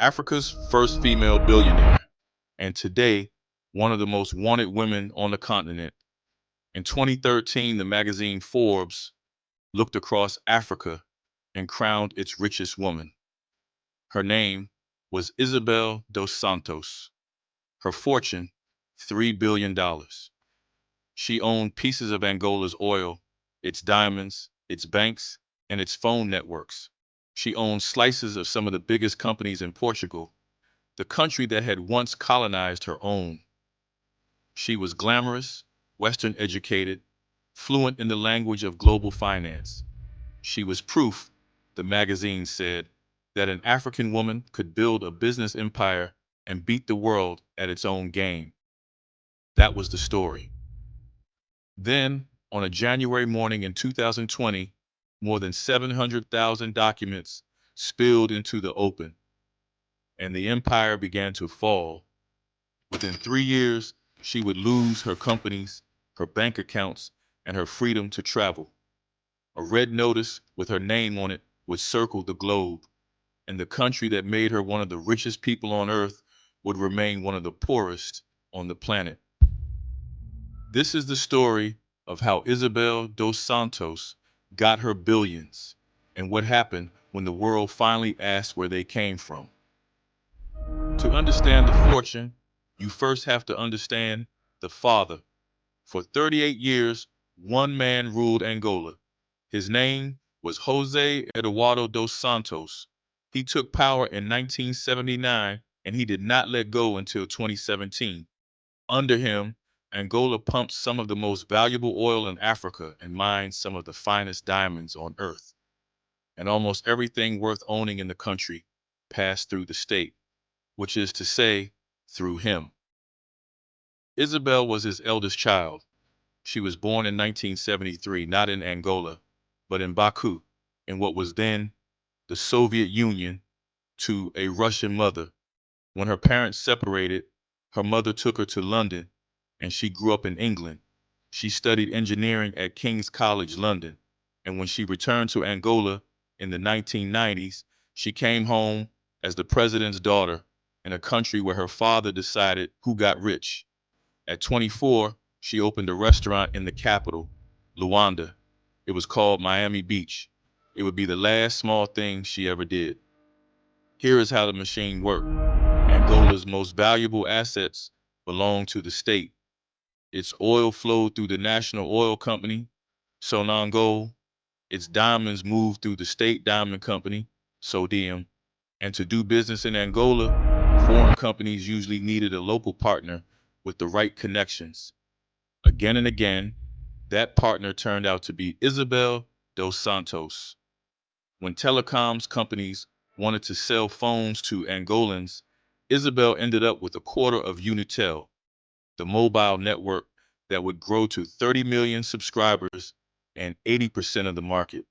Africa's first female billionaire, and today, one of the most wanted women on the continent. In 2013, the magazine Forbes looked across Africa and crowned its richest woman. Her name was Isabel dos Santos. Her fortune, $3 billion. She owned pieces of Angola's oil, its diamonds, its banks, and its phone networks. She owned slices of some of the biggest companies in Portugal, the country that had once colonized her own. She was glamorous, Western educated, fluent in the language of global finance. She was proof, the magazine said, that an African woman could build a business empire and beat the world at its own game. That was the story. Then, on a January morning in 2020, more than 700,000 documents spilled into the open, and the empire began to fall. Within 3 years, she would lose her companies, her bank accounts, and her freedom to travel. A red notice with her name on it would circle the globe, and the country that made her one of the richest people on earth would remain one of the poorest on the planet. This is the story of how Isabel dos Santos got her billions and what happened when the world finally asked where they came from. To understand the fortune, you first have to understand the father. For 38 years, one man ruled Angola. His name was José Eduardo dos Santos. He took power in 1979 and he did not let go until 2017. Under him, Angola pumps some of the most valuable oil in Africa and mines some of the finest diamonds on earth. And almost everything worth owning in the country passed through the state, which is to say, through him. Isabel was his eldest child. She was born in 1973, not in Angola, but in Baku, in what was then the Soviet Union, to a Russian mother. When her parents separated, her mother took her to London, and she grew up in England. She studied engineering at King's College London, and when she returned to Angola in the 1990s, she came home as the president's daughter in a country where her father decided who got rich. At 24, she opened a restaurant in the capital, Luanda. It was called Miami Beach. It would be the last small thing she ever did. Here is how the machine worked. Angola's most valuable assets belonged to the state. Its oil flowed through the National Oil Company, Sonangol. Its diamonds moved through the State Diamond Company, Sodium. And to do business in Angola, foreign companies usually needed a local partner with the right connections. Again and again, that partner turned out to be Isabel dos Santos. When telecoms companies wanted to sell phones to Angolans, Isabel ended up with a quarter of Unitel, the mobile network that would grow to 30 million subscribers and 80% of the market.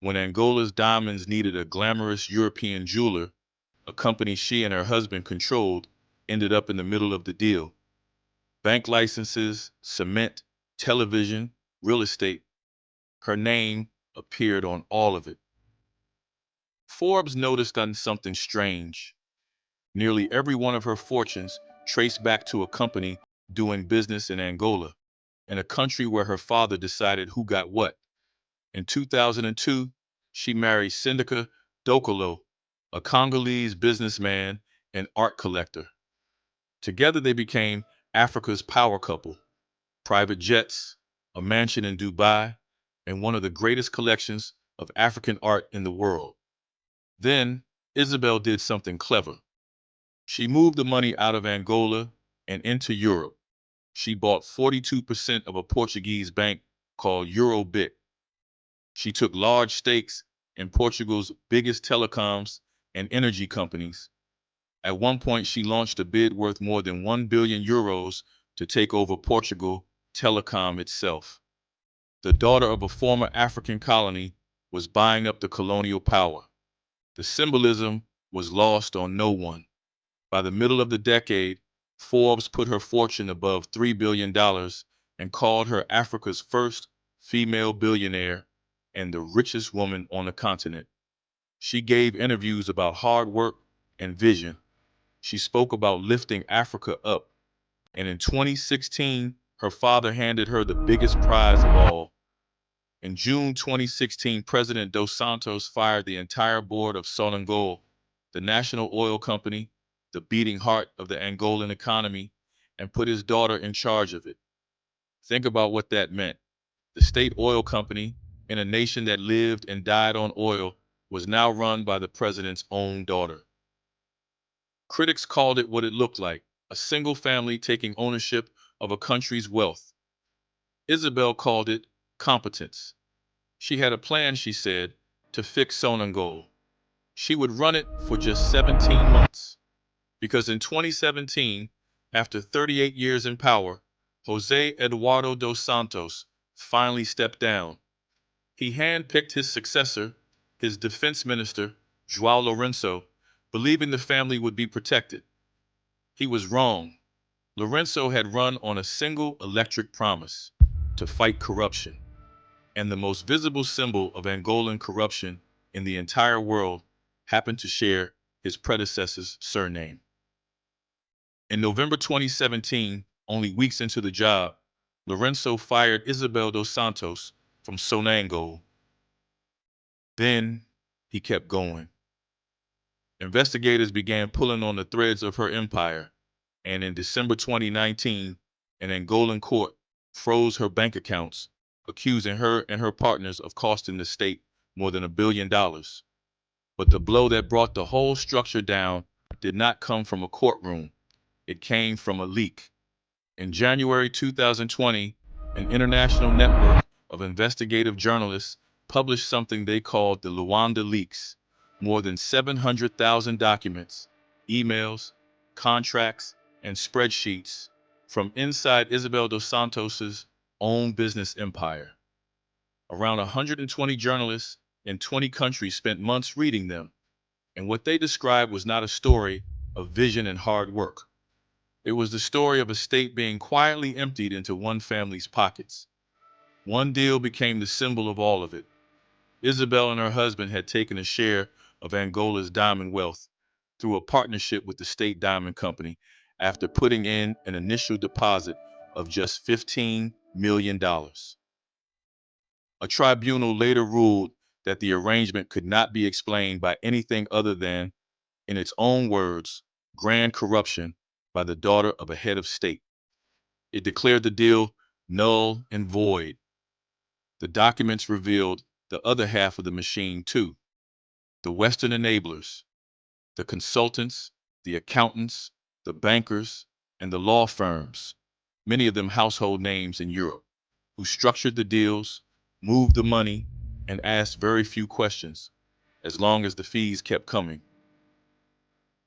When Angola's diamonds needed a glamorous European jeweler, a company she and her husband controlled ended up in the middle of the deal. Bank licenses, cement, television, real estate. Her name appeared on all of it. Forbes noticed on something strange. Nearly every one of her fortunes traced back to a company doing business in Angola, in a country where her father decided who got what. In 2002, she married Sindika Dokolo, a Congolese businessman and art collector. Together they became Africa's power couple. Private jets, a mansion in Dubai, and one of the greatest collections of African art in the world. Then, Isabel did something clever. She moved the money out of Angola and into Europe. She bought 42% of a Portuguese bank called Eurobit. She took large stakes in Portugal's biggest telecoms and energy companies. At one point, she launched a bid worth more than 1 billion euros to take over Portugal Telecom itself. The daughter of a former African colony was buying up the colonial power. The symbolism was lost on no one. By the middle of the decade, Forbes put her fortune above $3 billion and called her Africa's first female billionaire and the richest woman on the continent. She gave interviews about hard work, and vision. She spoke about lifting Africa up, and in 2016, her father handed her the biggest prize of all. In June 2016, President dos Santos fired the entire board of Sonangol, the national oil company, the beating heart of the Angolan economy, and put his daughter in charge of it. Think about what that meant. The state oil company, in a nation that lived and died on oil, was now run by the president's own daughter. Critics called it what it looked like, a single family taking ownership of a country's wealth. Isabel called it competence. She had a plan, she said, to fix Sonangol. She would run it for just 17 months. Because in 2017, after 38 years in power, José Eduardo dos Santos finally stepped down. He handpicked his successor, his defense minister, João Lourenço, believing the family would be protected. He was wrong. Lourenço had run on a single electric promise: to fight corruption. And the most visible symbol of Angolan corruption in the entire world happened to share his predecessor's surname. In November 2017, only weeks into the job, Lourenço fired Isabel dos Santos from Sonangol. Then he kept going. Investigators began pulling on the threads of her empire, and in December 2019, an Angolan court froze her bank accounts, accusing her and her partners of costing the state more than $1 billion. But the blow that brought the whole structure down did not come from a courtroom. It came from a leak. In January 2020, an international network of investigative journalists published something they called the Luanda Leaks. More than 700,000 documents, emails, contracts, and spreadsheets from inside Isabel dos Santos's own business empire. Around 120 journalists in 20 countries spent months reading them, and what they described was not a story of vision and hard work. It was the story of a state being quietly emptied into one family's pockets. One deal became the symbol of all of it. Isabel and her husband had taken a share of Angola's diamond wealth through a partnership with the State Diamond Company after putting in an initial deposit of just $15 million. A tribunal later ruled that the arrangement could not be explained by anything other than, in its own words, grand corruption by the daughter of a head of state. It declared the deal null and void. The documents revealed the other half of the machine, too: the Western enablers, the consultants, the accountants, the bankers, and the law firms, many of them household names in Europe, who structured the deals, moved the money, and asked very few questions, as long as the fees kept coming.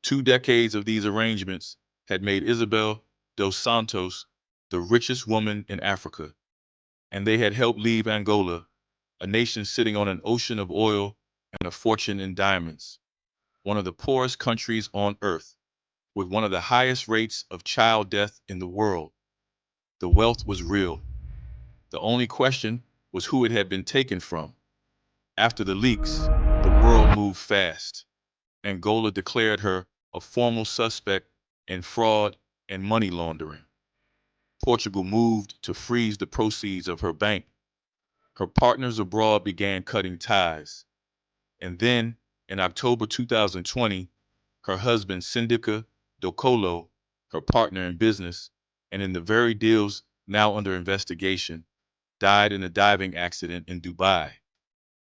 2 decades of these arrangements had made Isabel dos Santos the richest woman in Africa, and they had helped leave Angola, a nation sitting on an ocean of oil and a fortune in diamonds, one of the poorest countries on earth, with one of the highest rates of child death in the world. The wealth was real. The only question was who it had been taken from. After the leaks, the world moved fast. Angola declared her a formal suspect in fraud and money laundering. Portugal moved to freeze the proceeds of her bank. Her partners abroad began cutting ties. And then, in October 2020, her husband Sindica Dokolo, her partner in business, and in the very deals now under investigation, died in a diving accident in Dubai.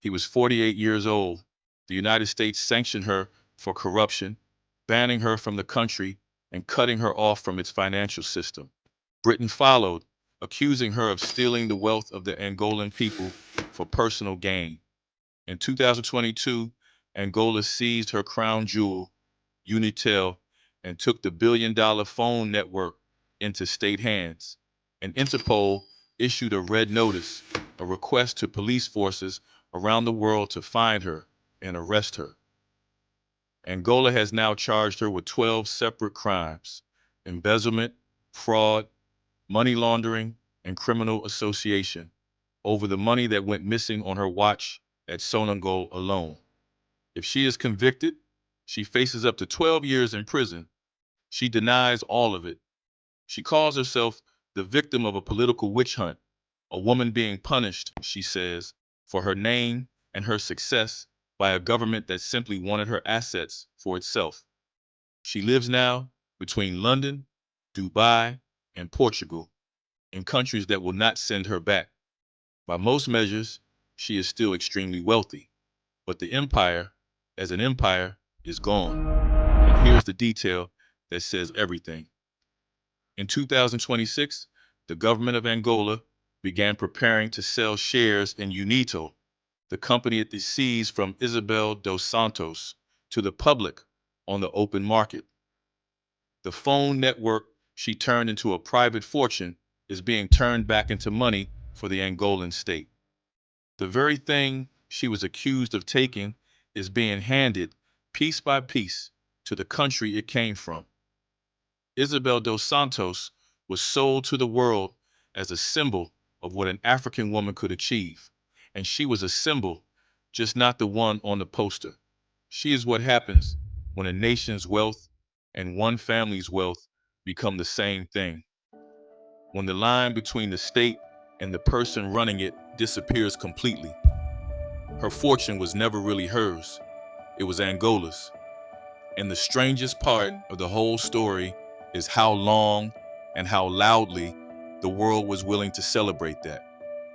He was 48 years old. The United States sanctioned her for corruption, banning her from the country and cutting her off from its financial system. Britain followed, accusing her of stealing the wealth of the Angolan people for personal gain. In 2022, Angola seized her crown jewel, Unitel, and took the billion-dollar phone network into state hands. And Interpol issued a red notice, a request to police forces around the world to find her and arrest her. Angola has now charged her with 12 separate crimes: embezzlement, fraud, money laundering, and criminal association, over the money that went missing on her watch at Sonangol alone. If she is convicted, She faces up to 12 years in prison. She denies all of it. She calls herself the victim of a political witch hunt, a woman being punished, she says, for her name and her success by a government that simply wanted her assets for itself. She lives now between London, Dubai, and Portugal, in countries that will not send her back. By most measures, she is still extremely wealthy, but the empire, as an empire, is gone. And here's the detail that says everything. In 2026, the government of Angola began preparing to sell shares in Unito, the company it seized from Isabel dos Santos, to the public on the open market. The phone network she turned into a private fortune is being turned back into money for the Angolan state. The very thing she was accused of taking is being handed, piece by piece, to the country it came from. Isabel dos Santos was sold to the world as a symbol of what an African woman could achieve. And she was a symbol, just not the one on the poster. She is what happens when a nation's wealth and one family's wealth become the same thing. When the line between the state and the person running it disappears completely. Her fortune was never really hers. It was Angola's. And the strangest part of the whole story is how long and how loudly the world was willing to celebrate that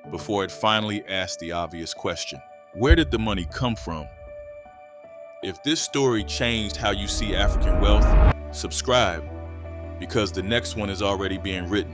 before it finally asked the obvious question. Where did the money come from? If this story changed how you see African wealth, subscribe, because the next one is already being written.